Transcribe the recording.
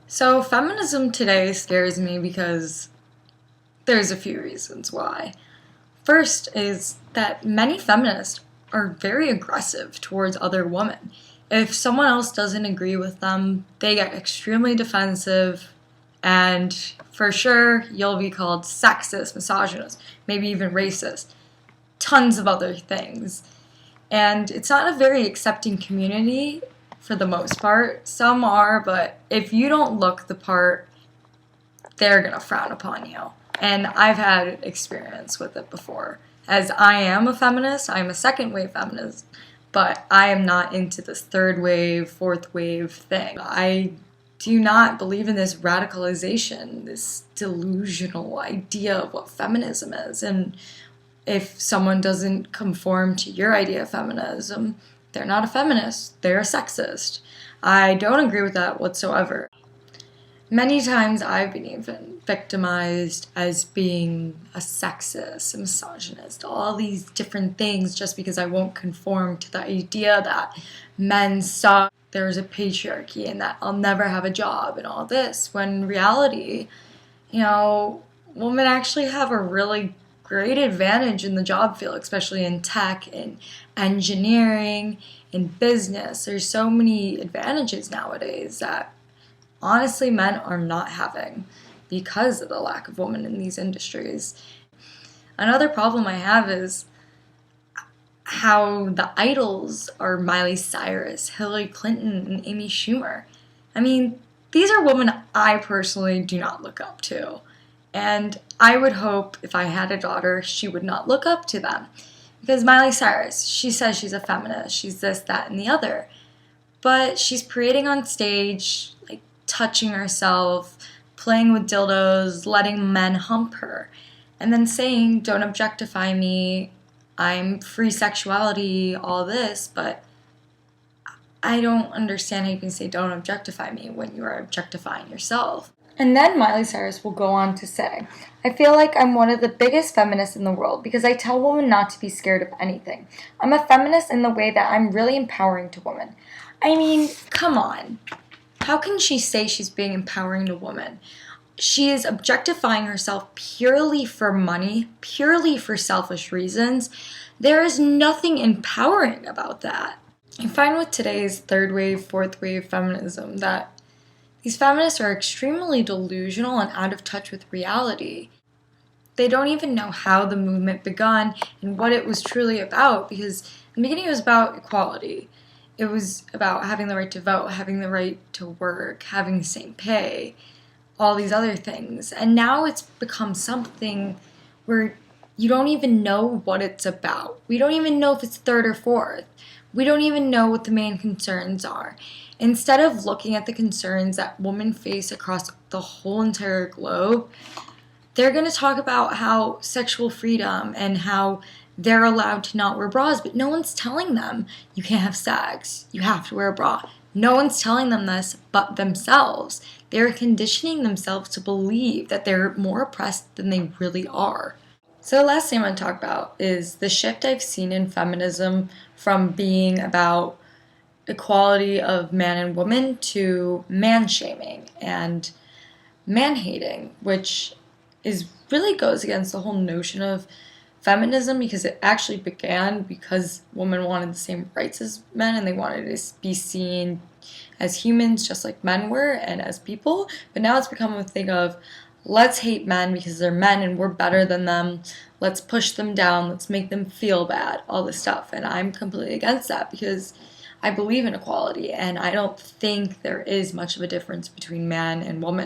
So, feminism today scares me because there's a few reasons why. First is that many feminists are very aggressive towards other women. If someone else doesn't agree with them, they get extremely defensive, and for sure, you'll be called sexist, misogynist, maybe even racist, tons of other things. And it's not a very accepting community for the most part. Some are, but if you don't look the part, they're going to frown upon you. And I've had experience with it before. As I am a feminist, I'm a second wave feminist, but I am not into this third wave, fourth wave thing. I do not believe in this radicalization, this delusional idea of what feminism is. And if someone doesn't conform to your idea of feminism, they're not a feminist, they're a sexist. I don't agree with that whatsoever. Many times I've been even victimized as being a sexist, a misogynist, all these different things just because I won't conform to the idea that men suck, there's a patriarchy, and that I'll never have a job and all this. When in reality, women actually have a really great advantage in the job field, especially in tech and engineering and business. There's so many advantages nowadays that honestly men are not having because of the lack of women in these industries. Another problem I have is how the idols are Miley Cyrus, Hillary Clinton, and Amy Schumer. I mean, these are women I personally do not look up to. And I would hope if I had a daughter, she would not look up to them. Because Miley Cyrus, she says she's a feminist, she's this, that, and the other. But she's parading on stage, like touching herself, playing with dildos, letting men hump her, and then saying, don't objectify me, I'm free sexuality, all this, but I don't understand how you can say don't objectify me when you are objectifying yourself. And then Miley Cyrus will go on to say, I feel like I'm one of the biggest feminists in the world because I tell women not to be scared of anything. I'm a feminist in the way that I'm really empowering to women. I mean, come on. How can she say she's being empowering to women? She is objectifying herself purely for money, purely for selfish reasons. There is nothing empowering about that. I find with today's third wave, fourth wave feminism that these feminists are extremely delusional and out of touch with reality. They don't even know how the movement begun and what it was truly about, because in the beginning it was about equality. It was about having the right to vote, having the right to work, having the same pay, all these other things. And now it's become something where you don't even know what it's about. We don't even know if it's third or fourth. We don't even know what the main concerns are. Instead of looking at the concerns that women face across the whole entire globe, they're going to talk about how sexual freedom and how they're allowed to not wear bras, but no one's telling them you can't have sex, you have to wear a bra. No one's telling them this but themselves. They're conditioning themselves to believe that they're more oppressed than they really are. So the last thing I'm going to talk about is the shift I've seen in feminism from being about equality of man and woman to man-shaming and man-hating, which is really goes against the whole notion of feminism, because it actually began because women wanted the same rights as men and they wanted to be seen as humans just like men were and as people. But now it's become a thing of let's hate men because they're men and we're better than them. Let's push them down. Let's make them feel bad, all this stuff. And I'm completely against that because I believe in equality and I don't think there is much of a difference between man and woman.